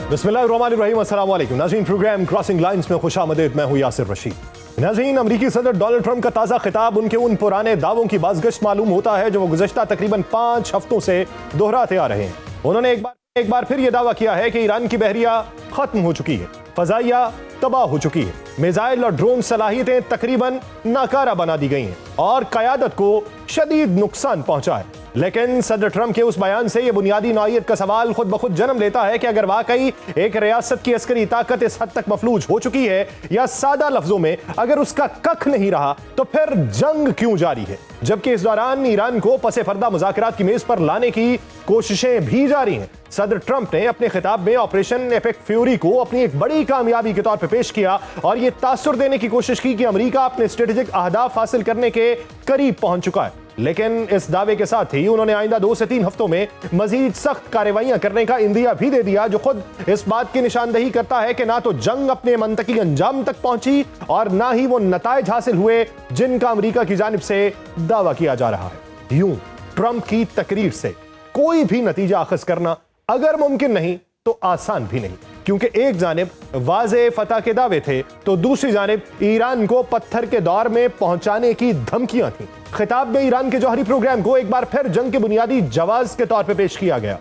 बिस्मिल्लाहिर्रहमानिर्रहीम, अस्सलाम वालेकुम नाज़रीन। प्रोग्राम क्रॉसिंग लाइंस में खुशामदीद। मैं हूं यासिर रशीद। नाज़रीन, अमरीकी सदर डोनाल्ड ट्रंप का ताज़ा खिताब उनके उन पुराने दावों की बाज़गश्त मालूम होता है जो वो गुज़श्ता तकरीबन 5 हफ्तों से दोहराते आ रहे हैं। उन्होंने एक बार फिर यह दावा किया है कि ईरान की बहरिया खत्म हो चुकी है, फ़ज़ाइया तबाह हो चुकी है, मिसाइल और ड्रोन सलाहियतें तकरीबन नाकारा बना दी गई हैं और क़यादत को शदीद नुकसान पहुंचा है। लेकिन सदर ट्रंप के उस बयान से यह बुनियादी नौइयत का सवाल खुद ब खुद जन्म लेता है कि अगर वाकई एक रियासत की अस्करी ताकत इस हद तक मफलूज हो चुकी है, या सादा लफ्जों में अगर उसका कख नहीं रहा, तो फिर जंग क्यों जारी है? जबकि इस दौरान ईरान को पसे पर्दा मुज़ाकरात की मेज पर लाने की कोशिशें भी जारी हैं। सदर ट्रंप ने अपने खिताब में ऑपरेशन एपिक फ्यूरी को अपनी एक बड़ी कामयाबी के तौर पर पेश किया और यह तासुर देने की कोशिश की कि अमेरिका अपने स्ट्रेटेजिक अहदाफ हासिल करने के करीब पहुंच चुका है। लेकिन इस दावे के साथ ही उन्होंने आइंदा 2 से 3 हफ्तों में मजीद सख्त कार्रवाइयां करने का इंदिया भी दे दिया, जो खुद इस बात की निशानदही करता है कि ना तो जंग अपने मंतकी अंजाम तक पहुंची और ना ही वो नताइज हासिल हुए जिनका अमेरिका की जानिब से दावा किया जा रहा है। यूं ट्रंप की तकरीर से कोई भी नतीजा अखज़ करना अगर मुमकिन नहीं तो आसान भी नहीं, क्योंकि एक जानिब वाज़े फतह के दावे थे तो दूसरी जानिब ईरान को पत्थर के दौर में पहुंचाने की धमकियां थीं। खिताब में ईरान के जौहरी प्रोग्राम को एक बार फिर जंग के बुनियादी जवाब के तौर पर पेश किया गया।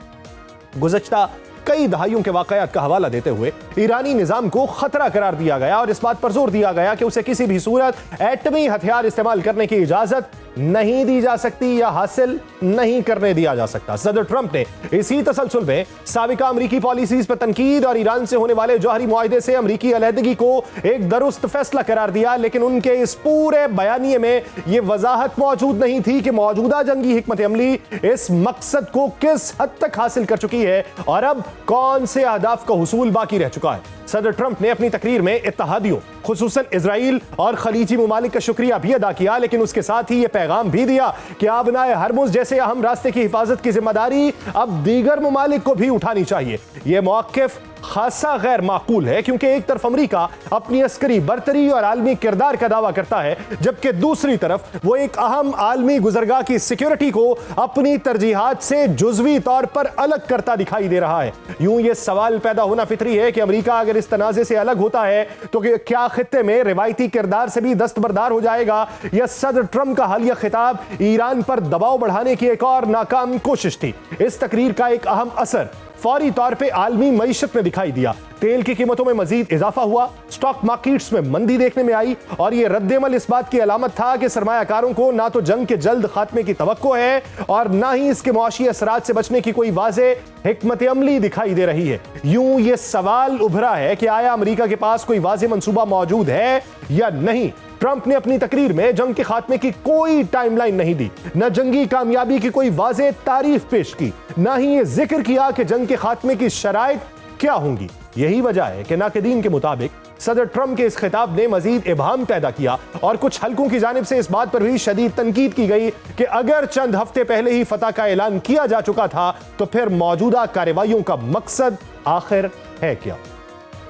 गुज़श्ता कई दहाइयों के वाकयात का हवाला देते हुए ईरानी निजाम को खतरा करार दिया गया और इस बात पर जोर दिया गया कि उसे किसी भी सूरत एटमी हथियार इस्तेमाल करने की इजाजत नहीं दी जा सकती या हासिल नहीं करने दिया जा सकता। सदर ट्रंप ने इसी तसलसल में साबिका अमरीकी पॉलिसीज पर तनकीद और ईरान से होने वाले जौहरी मुआहदे से अमरीकी अलहदगी को एक दुरुस्त फैसला करार दिया, लेकिन उनके इस पूरे बयानिए में यह वजाहत मौजूद नहीं थी कि मौजूदा जंगी हिकमत अमली इस मकसद को किस हद तक हासिल कर चुकी है और अब कौन से अहदाफ का हुसूल बाकी रह चुका है। सदर ट्रंप ने अपनी तकरीर में इत्तेहादियों खुसूसन इजराइल और खलीजी ममालिक का शुक्रिया भी अदा किया, लेकिन उसके साथ ही यह पैगाम भी दिया कि आबनाए हरमुज जैसे अहम रास्ते की हिफाजत की जिम्मेदारी अब दीगर ममालिक को भी उठानी चाहिए। यह मौक़िफ़ खासा गैर माकूल है, क्योंकि एक तरफ अमेरिका अपनी अस्करी बरतरी और आलमी किरदार का दावा करता है, जबकि दूसरी तरफ वो एक अहम आलमी गुजरगाह की सिक्योरिटी को अपनी तरजीहात से जुज़वी तौर पर अलग करता दिखाई दे रहा है। यूं ये सवाल पैदा होना फितरी है कि अमेरिका अगर इस तनाज़े से अलग होता है तो क्या खित्ते में रिवायती किरदार से भी दस्तबरदार हो जाएगा, या सदर ट्रंप का हालिया खिताब ईरान पर दबाव बढ़ाने की एक और नाकाम कोशिश थी। इस तकरीर का एक अहम असर फौरी तौर पे आलमी मईशत में दिखाई दिया। तेल की कीमतों में मजीद इजाफा हुआ, स्टॉक मार्केट्स में मंदी देखने में आई और यह रद्देमल इस बात की अलामत था कि सरमायाकारों को ना तो जंग के जल्द खात्मे की तवक्को है और ना ही इसके मुआशी असरात से बचने की कोई वाज़े हिकमत अमली दिखाई दे रही है। यूं यह सवाल उभरा है कि आया अमेरिका के पास कोई वाज़े मंसूबा मौजूद है या नहीं। ट्रंप ने अपनी तकरीर में जंग के खात्मे की कोई टाइमलाइन नहीं दी, न जंगी कामयाबी की कोई वाज़े तारीफ पेश की, न ही ये जिक्र किया कि जंग के खात्मे की शराइत क्या होंगी। यही वजह है कि नाक़दीन के मुताबिक सदर ट्रंप के इस खिताब ने मजीद इबाहम पैदा किया और कुछ हलकों की जानिब से इस बात पर भी शदीद तनकीद की गई कि अगर चंद हफ्ते पहले ही फतह का ऐलान किया जा चुका था तो फिर मौजूदा कार्रवाइयों का मकसद आखिर है क्या।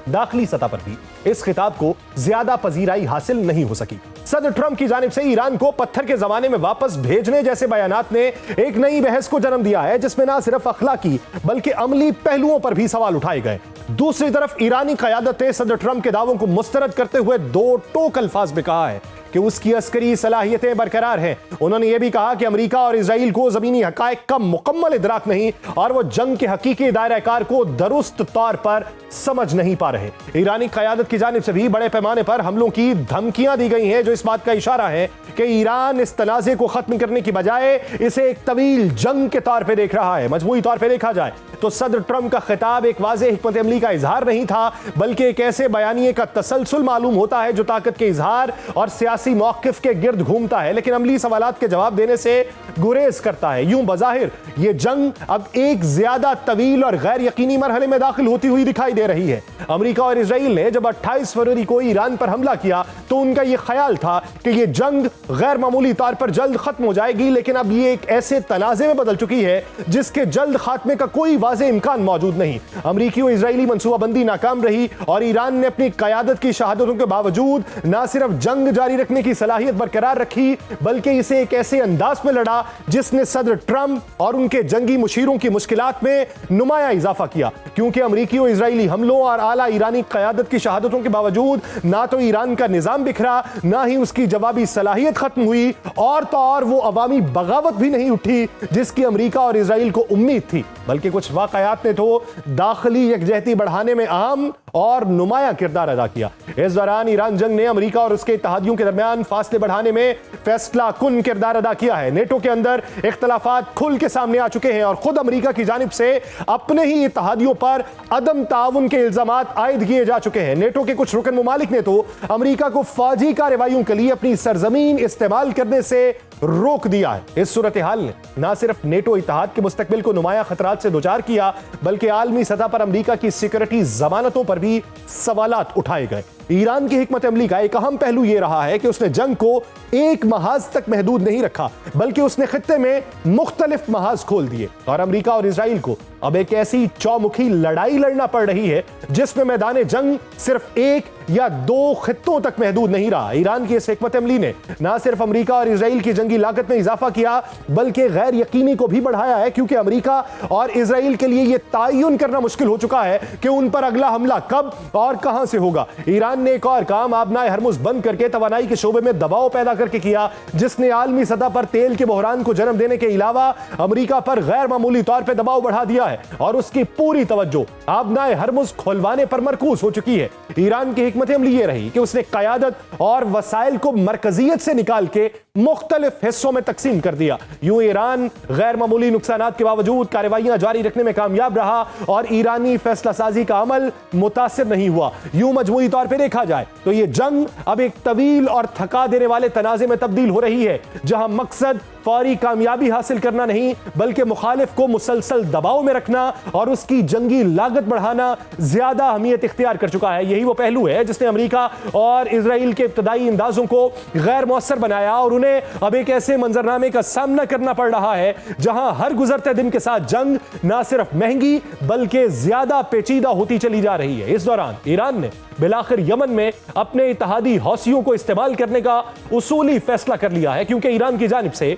दाखिली सतह पर भी इस खिताब को ज्यादा पजीराई हासिल नहीं हो सकी। सदर ट्रंप की जानिब से ईरान को पत्थर के जमाने में वापस भेजने जैसे बयानात ने एक नई बहस को जन्म दिया है, जिसमें ना सिर्फ अखलाकी बल्कि अमली पहलुओं पर भी सवाल उठाए गए। दूसरी तरफ ईरानी क़यादत ने सदर ट्रंप के दावों को मुस्तरद करते हुए 2 टोक अल्फाज में कहा है कि उसकी अस्करी सलाहियतें बरकरार हैं। उन्होंने यह भी कहा कि अमेरिका और इजराइल को जमीनी हकायक का मुकम्मल इदराक नहीं और वो जंग के हकीकी दायरा-ए-कार को दुरुस्त तौर पर समझ नहीं पा रहे। ईरानी क़यादत की जानिब से भी बड़े पैमाने पर हमलों की धमकियां दी गई हैं, जो इस बात का इशारा है कि ईरान इस तनाज़े को खत्म करने की बजाय इसे एक तवील जंग के तौर पर देख रहा है। मजमूई तौर पर देखा जाए तो सदर ट्रंप का खिताब एक वाज़े हिकमत अमली का इजहार नहीं था, बल्कि एक ऐसे बयानिए का तसलसल मालूम होता है जो ताकत के इजहार और सियासी मौक़िफ़ के गिर्द घूमता है, लेकिन अमली सवालात के जवाब देने से गुरेज करता है। यूं बज़ाहिर ये जंग अब एक ज्यादा तवील और गैर यकीनी मरहले में दाखिल होती हुई दिखाई दे रही है। अमेरिका और इजराइल ने जब 28 फरवरी को ईरान पर हमला किया तो उनका यह ख्याल था कि यह जंग गैर मामूली तौर पर जल्द खत्म हो जाएगी, लेकिन अब यह एक ऐसे तनाज़े में बदल चुकी है जिसके जल्द खात्मे का कोई वाज़े इम्कान मौजूद नहीं। अमेरिकी और इजरायली इसराइली मंसूबाबंदी नाकाम रही और ईरान ने अपनी क़यादत की शहादतों के बावजूद न सिर्फ जंग जारी रखने की सलाहियत बरकरार रखी बल्कि इसे एक ऐसे अंदाज में लड़ा जिसने सदर ट्रंप और उनके जंगी मुशीरों की मुश्किलात में नुमाया इजाफा किया, क्योंकि अमरीकी और इजरायली हमलों और आला ईरानी क़यादत की शहादतों के बावजूद ना तो ईरान का निजाम बिखरा, ना ही उसकी जवाबी सलाहियत खत्म हुई और तो और वो अवामी बगावत भी नहीं उठी जिसकी अमरीका और इजराइल को उम्मीद थी, बल्कि कुछ वाकयात ने तो दाखिली यकजहती बढ़ाने में अहम और नुमाया किरदार अदा किया। इस दौरान ईरान जंग ने अमरीका और उसके इत्तेहादियों के दरमियान फासले बढ़ाने में फैसला कुन किरदार अदा किया है। नेटो के अंदर इख्तलाफात खुल के सामने आ चुके हैं और खुद अमरीका की जानिब से अपने ही इत्तेहादियों पर अदम ताउन के इल्जामात आयद किए जा चुके हैं। नेटो के कुछ रुकन मुमालिक ने तो अमरीका को फौजी कार्रवाइयों के लिए अपनी सरजमीन इस्तेमाल करने से रोक दिया है। इस सूरत हाल ने न सिर्फ नेटो इत्तेहाद के मुस्तकबिल को नुमाया खतरात से दोचार किया बल्कि आलमी सतह पर अमरीका की सिक्योरिटी जमानतों पर भी सवालात उठाए गए। ईरान की हिकमत अमली का एक अहम पहलू यह रहा है कि उसने जंग को एक महाज तक महदूद नहीं रखा बल्कि उसने खित्ते में मुख्तलिफ महाज खोल दिए और अमरीका और इजराइल को अब एक ऐसी चौमुखी लड़ाई लड़ना पड़ रही है जिसमें मैदान जंग सिर्फ एक या दो खित्तों तक महदूद नहीं रहा। ईरान की इस हिकमत अमली ने न सिर्फ अमरीका और इजराइल की जंगी लागत में इजाफा किया बल्कि गैर यकीनी को भी बढ़ाया है, क्योंकि अमरीका और इजराइल के लिए यह तयन करना मुश्किल हो चुका है कि उन पर अगला हमला कब और कहां से होगा। ईरान ने एक और काम आबनाए हरमुज बंद करके तवानाई के शोबे में दबाव पैदा करके किया जिसने आलमी सतह पर तेल के बहरान को जन्म देने के अलावा अमरीका पर गैर मामूली तौर पर दबाव बढ़ा दिया है और उसकी पूरी तवज्जो आबनाए हरमुज खुलवाने पर मरकूज हो चुकी है। ईरान की हिकमत अमली यह रही कि उसने क़यादत और वसाइल को मरकजियत से निकाल के मुख्तलिफ हिस्सों में तकसीम कर दिया। यूं ईरान गैर मामूली नुकसानात के बावजूद कार्रवाइयां जारी रखने में कामयाब रहा और ईरानी फैसला साजी का अमल मुतासिर नहीं हुआ। यूं मजमूई तौर पर देखा जाए तो यह जंग अब एक तवील और थका देने वाले तनाज़े में तब्दील हो रही है, जहां मकसद फौरी कामयाबी हासिल करना नहीं बल्कि मुखालिफ को मुसलसल दबाव में रखना और उसकी जंगी लागत बढ़ाना ज्यादा अहमियत इख्तियार कर चुका है। यही वो पहलू है जिसने अमरीका और इजराइल के इब्तदाई अंदाजों को गैर मौसर बनाया और उन्हें अब एक ऐसे मंजरनामे का सामना करना पड़ रहा है जहां हर गुजरते दिन के साथ जंग न सिर्फ महंगी बल्कि ज्यादा पेचीदा होती चली जा रही है। इस दौरान ईरान ने बिलाखिर यमन में अपने इत्तेहादी हौसियों को इस्तेमाल करने का उसूली फैसला कर लिया है, क्योंकि ईरान की जानिब से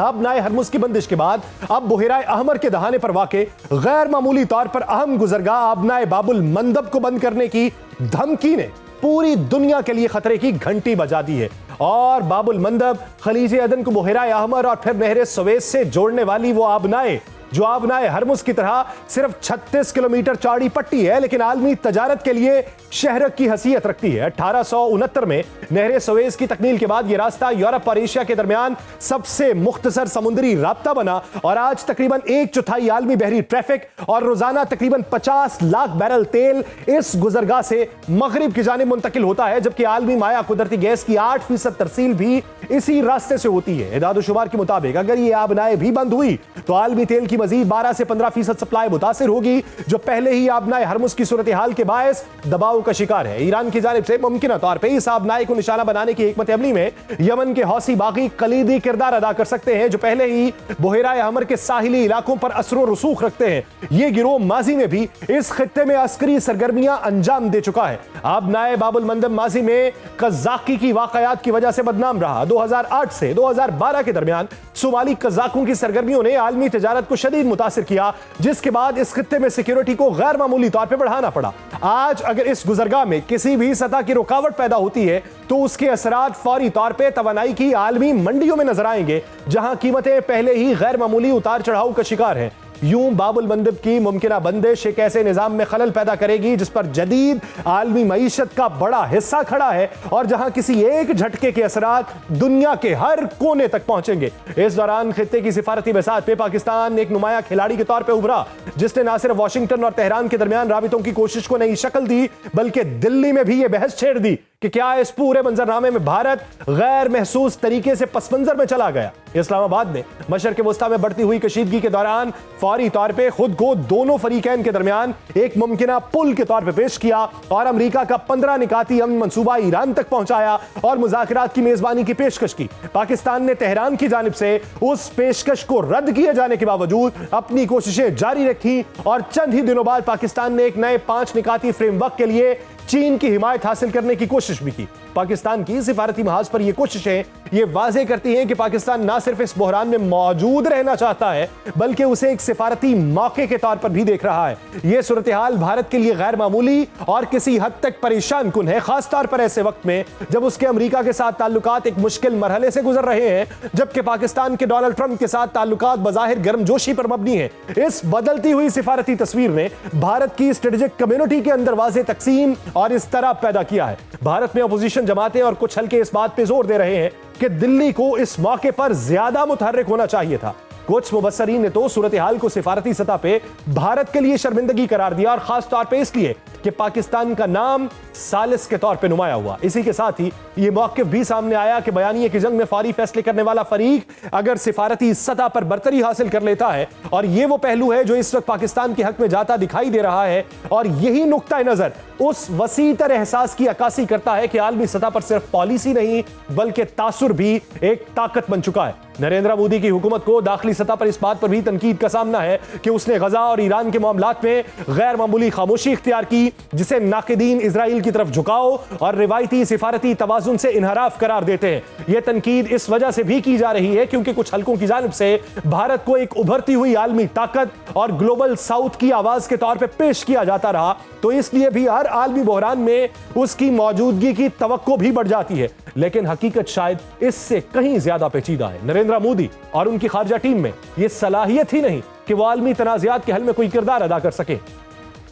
आबनाए हरमुज की बंदिश के बाद अब बुहेराए अहमर के दहाने पर वाक़े गैर मामूली तौर पर अहम गुजरगाह आबनाए बाबुल मंदब को बंद करने की धमकी ने पूरी दुनिया के लिए खतरे की घंटी बजा दी है और बाबुल मंदब खलीज अदन को बुहेराए अहमर और फिर नहर सुवेज से जोड़ने वाली वो आबनाए जो आबनाए हरमुज की तरह सिर्फ 36 किलोमीटर चौड़ी पट्टी है लेकिन आलमी तजारत के लिए शहरक की हैसियत रखती है। 1869 में नहर सुवेज की तकमील के बाद यह रास्ता यूरोप और एशिया के दरमियान सबसे मुख्तसर समुद्री राब्ता बना और आज तकरीबन 1/4 आलमी बहरी ट्रैफिक और रोजाना तकरीबन 50 लाख बैरल तेल इस गुजरगाह से मगरिब की जानिब मुंतकिल होता है, जबकि आलमी माया कुदरती गैस की 8% तरसील भी इसी रास्ते से होती है। इदाद-ओ-शुमार के मुताबिक अगर ये आबनाए भी बंद हुई तो आलमी तेल की मजीद 12 से 15% सप्लाई मुतासिर होगी, जो पहले ही आबनाए हरमुज की सूरत हाल के बायस दबाव का शिकार है। ईरान की जानिब से मुमकिन तौर पर इस आबनाए को निशाना बनाने की हिकमत अमली में यमन के हौसी बागी कलीदी किरदार अदा कर सकते हैं, जो पहले ही बुहेराए अहमर के साहिली इलाकों पर असर रसूख रखते हैं। ये गिरोह माजी में भी इस खित्ते में अस्करी सरगर्मियां अंजाम दे चुका है। आबनाए बाबुल मंदब माजी में कज़ाकी की वाकयात की वजह से बदनाम रहा। 2008 से 2012 के दरमियान सोमाली कज़ाकों की सरगर्मियों ने आलमी तजारत को शदीद मुतासिर किया, जिसके बाद इस खित्ते में सिक्योरिटी को गैर मामूली तौर पर बढ़ाना पड़ा। आज अगर इस गुजरगाह में किसी भी सतह की रुकावट पैदा होती है तो उसके असरात फौरी तौर पर तवानाई की आलमी मंडियों में नजर आएंगे, जहां कीमतें पहले ही गैर मामूली उतार चढ़ाव का शिकार हैं। यूं बाबुल मंदब की मुमकिना बंदिश एक ऐसे निजाम में खलल पैदा करेगी जिस पर जदीद आलमी मईशत का बड़ा हिस्सा खड़ा है और जहां किसी एक झटके के असरात दुनिया के हर कोने तक पहुंचेंगे। इस दौरान खित्ते की सिफारती बिसात पे पाकिस्तान एक नुमाया खिलाड़ी के तौर पर उभरा, जिसने न सिर्फ वाशिंगटन और तेहरान के दरमियान राबितों की कोशिश को नई शक्ल दी बल्कि दिल्ली में भी यह बहस छेड़ दी कि क्या इस पूरे मंजरनामे में भारत गैर महसूस तरीके से पस मंजर में चला गया। इस्लामाबाद ने मशरक़ वस्ता में बढ़ती हुई कशीदगी के दौरान फौरी तौर पे खुद को दोनों फरीकैन के दरमियान एक मुमकिना पुल के तौर पे पेश किया और अमेरिका का 15 निकाती अमन मंसूबा ईरान तक पहुंचाया और मुज़ाकरात की मेजबानी की पेशकश की। पाकिस्तान ने तेहरान की जानिब से उस पेशकश को रद्द किए जाने के बावजूद अपनी कोशिशें जारी रखी और चंद ही दिनों बाद पाकिस्तान ने एक नए 5 निकाती फ्रेमवर्क के लिए चीन की हिमायत हासिल करने की कोशिश भी की। पाकिस्तान की सिफारती महाज पर यह कोशिशें ये वाजे करती हैं कि पाकिस्तान ना सिर्फ इस बहरान में मौजूद रहना चाहता है बल्कि उसे एक सिफारती मौके के तौर पर भी देख रहा है। यह सूरत हाल भारत के लिए गैर मामूली और किसी हद तक परेशान कुन है, खासतौर पर ऐसे वक्त में जब उसके अमेरिका के साथ ताल्लुकात एक मुश्किल मरहले से गुजर रहे हैं, जबकि पाकिस्तान के डोनाल्ड ट्रंप के साथ ताल्लुकात बज़ाहिर गर्मजोशी पर मबनी है। इस बदलती हुई सिफारती तस्वीर ने भारत की स्ट्रेटेजिक कम्युनिटी के अंदर वाज़ेह तकसीम और इस तरह पैदा किया है। भारत में अपोजिशन जमातें और कुछ हल्के इस बात पे जोर दे रहे हैं कि दिल्ली को इस मौके पर ज्यादा मुतहर्रिक होना चाहिए था। कुछ मुबस्सरीन ने तो सूरत हाल को सिफारती सतह पे भारत के लिए शर्मिंदगी करार दिया और खास तौर पे इसलिए कि पाकिस्तान का नाम सालिस के तौर पे नुमाया हुआ। इसी के साथ ही यह मौक़िफ़ भी सामने आया कि बयानिए की जंग में फौरी फैसले करने वाला फरीक अगर सिफारती सतह पर बरतरी हासिल कर लेता है, और यह वो पहलू है जो इस वक्त पाकिस्तान के हक में जाता दिखाई दे रहा है, और यही नुक्ता नजर उस वसीतर एहसास की अक्कासी करता है कि आलमी सतह पर सिर्फ पॉलिसी नहीं बल्कि तासुर भी एक ताकत बन चुका है। नरेंद्र मोदी की हुकूमत को दाखिली सतह पर इस बात पर भी तनकीद का सामना है कि उसने गजा और ईरान के मामलात में गैर मामूली खामोशी इख्तियार की, जिसे नाकिदीन इजराइल की तरफ झुकाओ और रिवायती सिफारती तवाजुन से इनहराफ करार देते हैं। यह तनकीद इस वजह से भी की जा रही है क्योंकि कुछ हल्कों की जानिब से भारत को एक उभरती हुई आलमी ताकत और ग्लोबल साउथ की आवाज के तौर पर पेश किया जाता रहा, तो इसलिए भी हर आलमी बहरान में उसकी मौजूदगी की तवक्को भी बढ़ जाती है। लेकिन हकीकत शायद इससे कहीं ज्यादा पेचीदा है। नरेंद्र मोदी और उनकी खारजा टीम में यह सलाहियत ही नहीं कि वो आलमी तनाज़ात के हल में कोई किरदार अदा कर सके,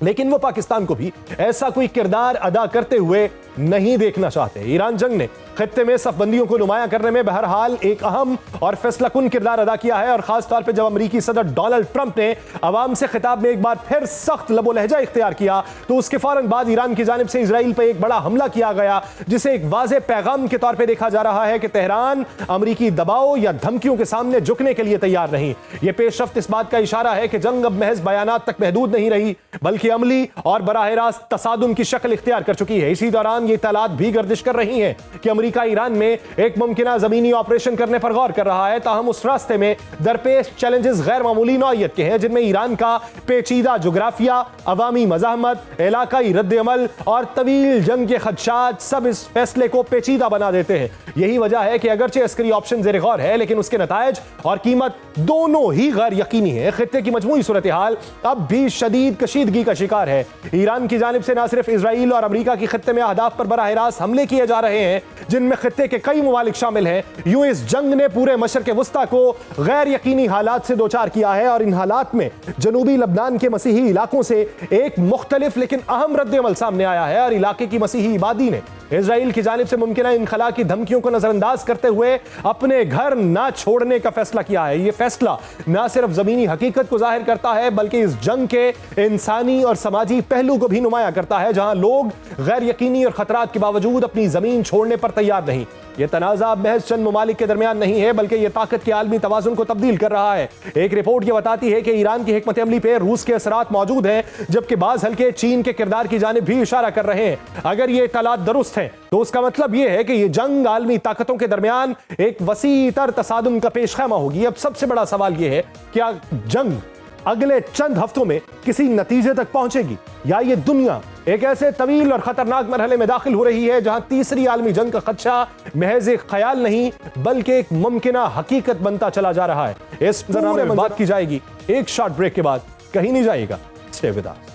लेकिन वो पाकिस्तान को भी ऐसा कोई किरदार अदा करते हुए नहीं देखना चाहते। ईरान जंग ने खित्ते में सफबंदियों को नुमाया करने में बहरहाल एक अहम और फैसलाकुन किरदार अदा किया है, और खास तौर पे जब अमेरिकी सदर डोनाल्ड ट्रंप ने अवाम से खिताब में एक बार फिर सख्त लबो लहजा इख्तियार किया, तो उसके फौरन बाद ईरान की जानिब से इजराइल पर एक बड़ा हमला किया गया, जिसे एक वाज़ेह पैगाम के तौर पर देखा जा रहा है कि तेहरान अमेरिकी दबाव या धमकियों के सामने झुकने के लिए तैयार नहीं। यह पेशरफ्त इस बात का इशारा है कि जंग अब महज बयानात तक महदूद नहीं रही बल्कि अमली और बराह रास्त तसादुम की शक्ल इख्तियार कर चुकी है। इसी दौरान ये इत्तलात भी गर्दिश कर रही हैं कि अमेरिका ईरान में एक मुमकिना जमीनी ऑपरेशन करने पर गौर कर रहा है, ताहम उस रास्ते में दरपेश चैलेंजेस गैर मामूली नौइयत के हैं, जिनमें ईरान का पेचीदा जोग्राफिया, अवामी मज़ाहमत, इलाकाई रद्द-ए-अमल और तवील जंग के खदशात सब इस फैसले को पेचीदा बना देते हैं। यही वजह है कि अगरचे अस्करी ऑप्शन ज़ेर गौर है, लेकिन उसके नतायज और कीमत दोनों ही गैर यकीनी है। खित्ते की मजमूई सूरत हाल अब भी शदीद कशीदगी का शिकार है। ईरान की जानिब से न सिर्फ इजराइल और अमेरिका की खित्ते में अहदाफ पर बराह रास्त हमले किए जा रहे हैं, जिनमें खित्ते के कई मुमालिक शामिल हैं, यूं इस जंग ने पूरे मशरक़ वस्ता को गैर यकीनी हालात से दोचार किया है, और इन हालात में जनूबी लबनान के मसीही इलाकों से एक मुख्तलिफ लेकिन अहम रद्द-ए-अमल सामने आया है, और इलाके की मसीही इबादी ने इजराइल की जानिब से मुमकिना इनखला की धमकियों को नजरअंदाज करते हुए अपने घर ना छोड़ने का फैसला किया है। यह फैसला न सिर्फ जमीनी हकीकत को जाहिर करता है बल्कि इस जंग के इंसानी और समाजी पहलू को भी नुमाया करता है, जहां लोग गैर यकीनी और खतरात के बावजूद अपनी जमीन छोड़ने पर तैयार नहीं। यह तनाज़ा महज चंद ममालिक के दरमियान नहीं है बल्कि यह ताकत के आलमी तवाज़ुन को तब्दील कर रहा है। एक रिपोर्ट यह बताती है कि ईरान की हिकमत अमली पे रूस के असरात मौजूद हैं, जबकि बाज़ हल्के चीन के किरदार की जानिब भी इशारा कर रहे हैं। अगर ये इत्तलात दुरुस्त हैं तो उसका मतलब यह है कि यह जंग आलमी ताकतों के दरमियान एक वसीतर तसादुम का पेशखैमा होगी। अब सबसे बड़ा सवाल यह है, क्या जंग अगले चंद हफ्तों में किसी नतीजे तक पहुंचेगी, या ये दुनिया एक ऐसे तवील और खतरनाक मरहले में दाखिल हो रही है जहां तीसरी आलमी जंग का खदशा महज एक ख्याल नहीं बल्कि एक मुमकिना हकीकत बनता चला जा रहा है। इस मंजरनामे में बात की जाएगी एक शॉर्ट ब्रेक के बाद, कहीं नहीं जाएगा, stay with us.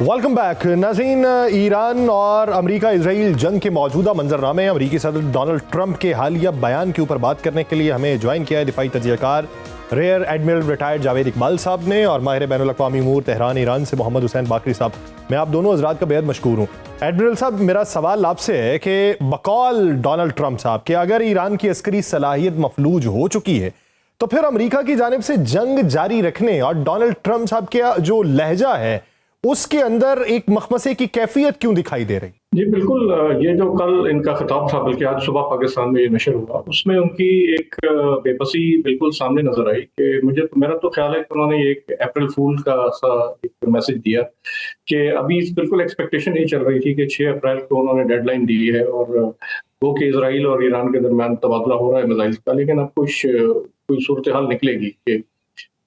Welcome back नाज़रीन। ईरान और अमेरिका इजराइल जंग के मौजूदा मंजरनामे, अमेरिकी सदर डोनाल्ड ट्रंप के हालिया बयान के ऊपर बात करने के लिए हमें ज्वाइन किया है दिफाई तजज़ियाकार rear admiral retired Javed Iqbal साहब ने, और माहिर बैनुल-अक़वामी उमूर तेहरान ईरान से मोहम्मद हुसैन बाकरी साहब। मैं आप दोनों हज़रात का बेहद मशकूर हूँ। एडमिरल साहब, मेरा सवाल आपसे है कि बकौल डोनाल्ड ट्रंप साहब कि अगर ईरान की अस्करी सलाहियत मफलूज हो चुकी है तो फिर अमेरिका की जानिब से जंग जारी रखने और डोनाल्ड ट्रंप साहब का जो लहजा है उसके अंदर एक मखमसे की कैफियत क्यों दिखाई दे रही? जी, बिल्कुल। ये जो कल इनका खिताब था, बल्कि आज सुबह पाकिस्तान में ये नशर हुआ, उसमें उनकी एक बेबसी बिल्कुल सामने नज़र आई कि मेरा तो ख़्याल है कि उन्होंने एक अप्रैल फूल का सा एक मैसेज दिया कि अभी बिल्कुल एक्सपेक्टेशन ये चल रही थी कि 6 अप्रैल को उन्होंने डेडलाइन दी है और वो कि इज़राइल और ईरान के दरमियान तबादला हो रहा है मिसाइल का, लेकिन अब कोई सूरत हाल निकलेगी कि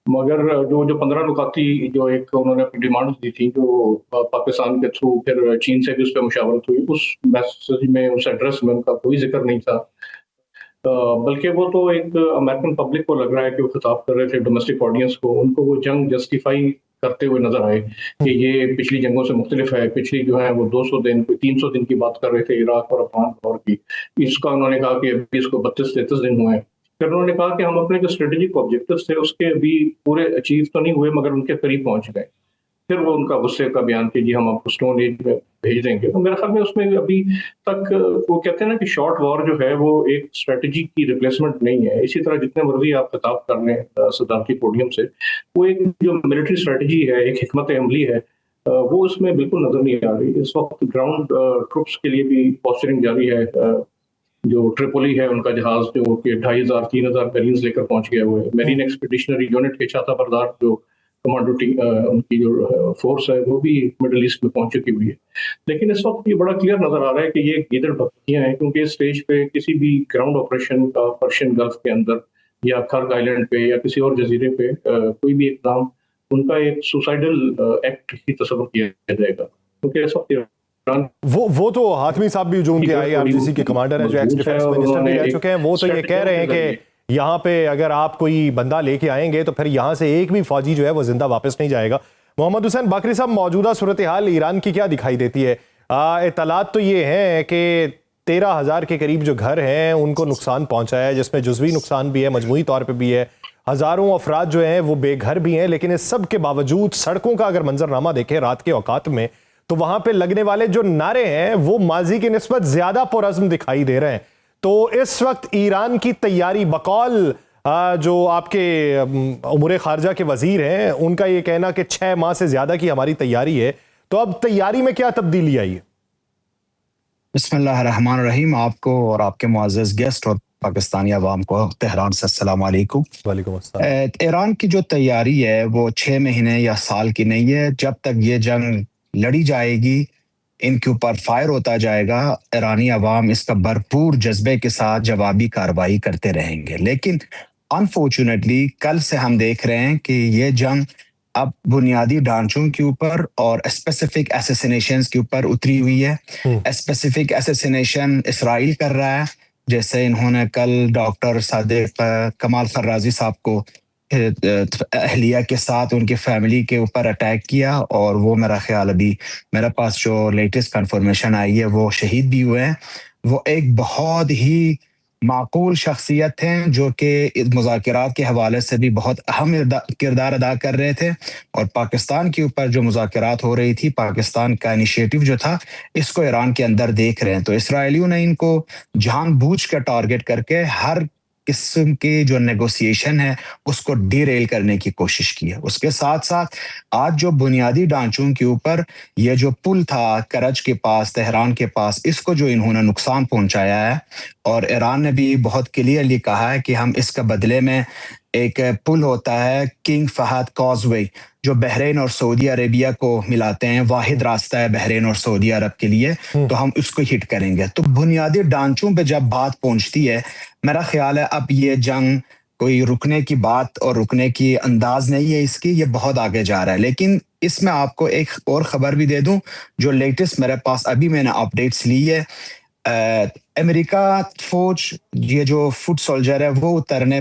मगर जो 15 नुकाती जो एक उन्होंने अपनी डिमांड्स दी थी, जो पाकिस्तान के थ्रू फिर चीन से भी उस पे मुशावरत हुई, उस मैसेज में, उस एड्रेस में उनका कोई ज़िक्र नहीं था। बल्कि वो तो एक अमेरिकन पब्लिक को लग रहा है कि वो खिताब कर रहे थे डोमेस्टिक ऑडियंस को, उनको वो जंग जस्टिफाई करते हुए नज़र आए कि ये पिछली जंगों से मुख्तलिफ है। पिछली जो है वो 200 दिन, कोई 300 दिन की बात कर रहे थे इराक और अफगान वॉर की। इसका उन्होंने कहा कि अभी इसको 32-33 दिन हुए हैं। फिर उन्होंने कहा कि हम अपने जो स्ट्रेटेजिक ऑब्जेक्टिव्स थे उसके अभी पूरे अचीव तो नहीं हुए, मगर उनके करीब पहुंच गए। फिर वो उनका गुस्से का बयान कि जी हम आपको स्टोन एज में भेज देंगे। तो मेरे ख्याल में उसमें अभी तक वो कहते हैं ना कि शॉर्ट वॉर जो है वो एक स्ट्रेटजी की रिप्लेसमेंट नहीं है। इसी तरह जितने मर्जी आप खिताब कर लें सदारती पोडियम से, वो एक जो मिलिट्री स्ट्रेटजी है, एक हिकमत अमली है, वो उसमें बिल्कुल नजर नहीं आ रही। इस वक्त ग्राउंड ट्रुप्स के लिए भी पोस्चरिंग जारी है। जो ट्रिपोली है उनका जहाज जो कि 2500-3000 बैरियर्स लेकर पहुंच गया हुआ है। मेरीन एक्सपीडिशनरी यूनिट के छाता बरदार जो कमांडो उनकी जो फोर्स है वो भी मिडिल ईस्ट में पहुंच चुकी हुई है। लेकिन इस वक्त ये बड़ा क्लियर नजर आ रहा है कि ये गीदड़ बकरियां हैं, क्योंकि इस स्टेज पे किसी भी ग्राउंड ऑपरेशन का पर्शियन गल्फ के अंदर या कर्ग आइलैंड पे या किसी और जजीरे पे कोई भी इकदाम उनका एक सुसाइडल एक्ट ही तस्वर किया जाएगा, क्योंकि इस वक्त ईरान वो तो हातमी साहब भी जो उनके आईआरजीसी के कमांडर हैं, जो एक्स मजबूत है डिफेंस और मिनिस्टर भी उन्होंने रह एक चुके हैं, वो तो ये कह रहे हैं कि यहाँ पे अगर आप कोई बंदा लेके आएंगे तो फिर यहाँ से एक भी फौजी जो है वो जिंदा वापस नहीं जाएगा। मोहम्मद हुसैन बाकरी साहब, मौजूदा सूरत हाल ईरान की क्या दिखाई देती है? इत्तलात तो ये हैं कि 13,000 के करीब जो घर हैं उनको नुकसान पहुंचा है, जिसमें जुज़वी नुकसान भी है, मजमूई तौर पर भी है। हज़ारों अफराद जो हैं वो बेघर भी हैं, लेकिन इस सब के बावजूद सड़कों का अगर मंजरनामा देखें रात के औकात में, तो वहां पे लगने वाले जो नारे हैं वो माजी की निस्बत ज्यादा पुरअज़्म दिखाई दे रहे हैं। तो इस वक्त ईरान की तैयारी, बकौल जो आपके उमूर खारजा के वजीर हैं, उनका ये कहना कि 6 माह से ज्यादा की हमारी तैयारी है, तो अब तैयारी में क्या तब्दीली आई है? बिस्मिल्लाहिर्रहमानिर्रहीम। आपको और आपके मुअज़्ज़ज़ गेस्ट और पाकिस्तानी अवाम को तेहरान से अस्सलाम वालेकुम। वालेकुम अस्सलाम। ईरान की जो तैयारी है वो 6 महीने या साल की नहीं है। जब तक ये जंग लड़ी जाएगी, इनके ऊपर फायर होता जाएगा, ईरानी अवाम इसका भरपूर जज्बे के साथ जवाबी कार्रवाई करते रहेंगे। लेकिन अनफॉर्चुनेटली कल से हम देख रहे हैं कि ये जंग अब बुनियादी ढांचों के ऊपर और स्पेसिफिक असैसिनेशंस के ऊपर उतरी हुई है। स्पेसिफिक असैसिनेशन इसराइल कर रहा है, जैसे इन्होंने कल डॉक्टर सादिक कमाल फर्राजी साहब को अहलिया के साथ उनकी फैमिली के ऊपर अटैक किया, और वो मेरा ख्याल अभी मेरे पास जो लेटेस्ट कंफर्मेशन आई है वो शहीद भी हुए हैं। वो एक बहुत ही माकूल शख्सियत हैं जो कि मुज़ाकरात के हवाले से भी बहुत अहम किरदार अदा कर रहे थे, और पाकिस्तान के ऊपर जो मुज़ाकरात हो रही थी, पाकिस्तान का इनिशिएटिव जो था, इसको ईरान के अंदर देख रहे हैं। तो इसराइलियों ने इनको जानबूझ कर टारगेट करके हर किस्म की जो नेगोशिएशन है उसको डीरेल करने की कोशिश की है। उसके साथ साथ आज जो बुनियादी ढांचों के ऊपर ये जो पुल था करज के पास, तेहरान के पास, इसको जो इन्होंने नुकसान पहुंचाया है, और ईरान ने भी बहुत क्लियरली कहा है कि हम इसका बदले में एक पुल होता है किंग फहद कॉजवे, जो बहरीन और सऊदी अरेबिया को मिलाते हैं, वाहिद रास्ता है बहरीन और सऊदी अरब के लिए, तो हम उसको हिट करेंगे। तो बुनियादी ढांचों पे जब बात पहुंचती है, मेरा ख्याल है अब ये जंग कोई रुकने की बात और रुकने की अंदाज नहीं है इसकी, ये बहुत आगे जा रहा है। लेकिन इसमें आपको एक और खबर भी दे दूं, जो लेटेस्ट मेरे पास अभी मैंने अपडेट्स ली है। अमेरिका फौज, ये जो फुट सोल्जर है, वो उतारने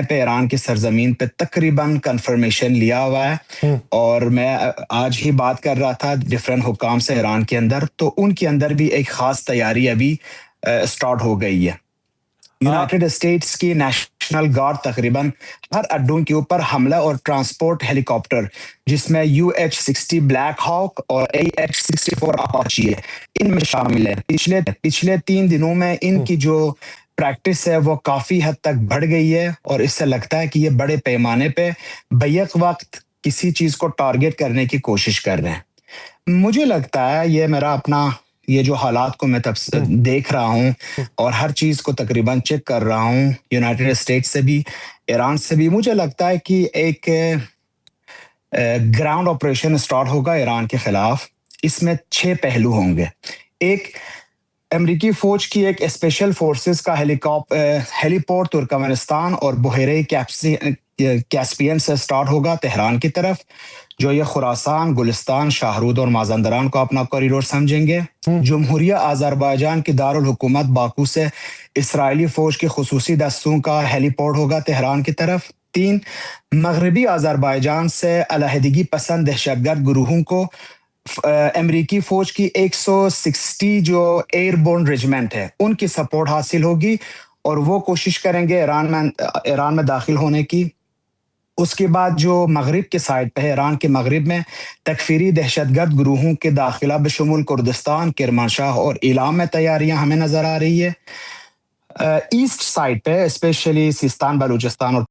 पे ईरान की सरजमीन पे तकरीबन कंफर्मेशन लिया हुआ है। और मैं आज ही बात कर रहा था डिफरेंट हुकाम से ईरान के अंदर, तो उनके अंदर भी एक खास तैयारी अभी स्टार्ट हो गई है। यूनाइटेड स्टेट्स की नेशनल गार्ड तकरीबन हर अड्डों के ऊपर हमला और ट्रांसपोर्ट हेलीकॉप्टर, जिसमें UH-60 ब्लैक हॉक और AH-64 अपाची है, इनमें शामिल है। पिछले 3 दिनों में इनकी जो प्रैक्टिस है वो काफी हद तक बढ़ गई है, और इससे लगता है कि ये बड़े पैमाने पे बैक वक्त किसी चीज को टारगेट करने की कोशिश कर रहे हैं। मुझे लगता है ये मेरा अपना ये जो हालात को मैं तब से देख रहा हूँ और हर चीज़ को तकरीबन चेक कर रहा हूँ, यूनाइटेड स्टेट्स से भी, ईरान से भी, मुझे लगता है कि एक ग्राउंड ऑपरेशन स्टार्ट होगा ईरान के खिलाफ। इसमें 6 पहलू होंगे। एक, अमेरिकी फौज की एक स्पेशल फोर्सेस का हेलीपोर्ट तुर्कमेनिस्तान और बहरे कैस्पियन से स्टार्ट होगा तेहरान की तरफ, जो ये खुरासान, गुलिस्तान, शाहरूद और माजंदरान को अपना कॉरिडोर समझेंगे। जमहूरिया अज़रबैजान की दारुल हुकूमत बाकू से इसराइली फौज की खुसूसी दस्तों का हेलीपोर्ट होगा तेहरान की तरफ। 3, मगरबी अज़रबैजान से अलहदगी पसंद दहशतगर्द ग्रुहों को अमेरिकी फौज की 160 जो एयरबोर्न रेजिमेंट है उनकी सपोर्ट हासिल होगी और वो कोशिश करेंगे ईरान में दाखिल होने की। उसके बाद जो मगरिब के साइड पे है, ईरान के मगरिब में तकफीरी दहशतगर्द ग्रुहों के दाखिला बशमूल कुर्दिस्तान, किरमानशाह और इलाम में तैयारियां हमें नजर आ रही है। ईस्ट साइड पे स्पेशली सिस्तान, बलूचिस्तान और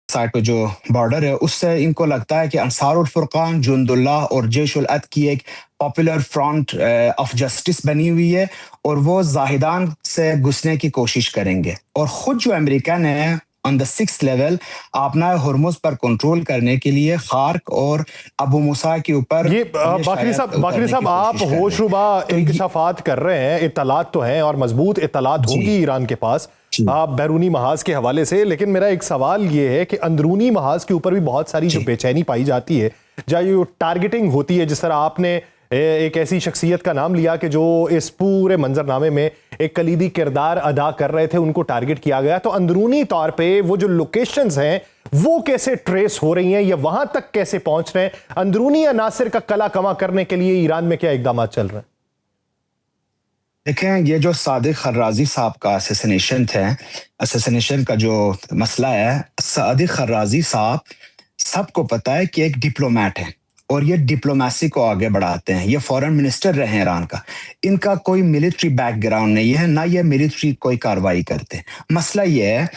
साइड पे जो बॉर्डर है उससे इनको लगता है कि अंसारुल फुरकान, जुंदुल्लाह और जैशुल अद की एक पॉपुलर फ्रंट ऑफ जस्टिस बनी हुई है और वो जाहिदान से घुसने की कोशिश करेंगे। और खुद जो अमेरिकन है ऑन द 6th लेवल अपना हुर्मुज पर कंट्रोल करने के लिए खार्क और अबू मूसा के ऊपर ये बाकरी साहब आप होशरुबा इंकशाफात कर रहे हैं, इत्तलात तो हैं और मजबूत इत्तलात होंगी ईरान के पास बैरूनी महाज के हवाले से, लेकिन मेरा एक सवाल ये है कि अंदरूनी महाज के ऊपर भी बहुत सारी जो बेचैनी पाई जाती है, जो टारगेटिंग होती है, जिस तरह आपने एक ऐसी शख्सियत का नाम लिया कि जो इस पूरे मंजरनामे में एक कलीदी किरदार अदा कर रहे थे, उनको टारगेट किया गया, तो अंदरूनी तौर पे वो जो लोकेशंस हैं वो कैसे ट्रेस हो रही हैं या वहां तक कैसे पहुंच रहे हैं? अंदरूनी अनासिर का कला कमा करने के लिए ईरान में क्या इकदाम चल रहे हैं? देखें, ये जो सादिक खर्राजी साहब का असेसिनेशन का जो मसला है, सादिक खर्राजी साहब सबको पता है कि एक डिप्लोमेट है और ये डिप्लोमेसी को आगे बढ़ाते हैं। ये फॉरेन मिनिस्टर रहे हैं ईरान का। इनका कोई मिलिट्री बैकग्राउंड नहीं है, ना ये मिलिट्री कोई कार्रवाई करते। मसला ये है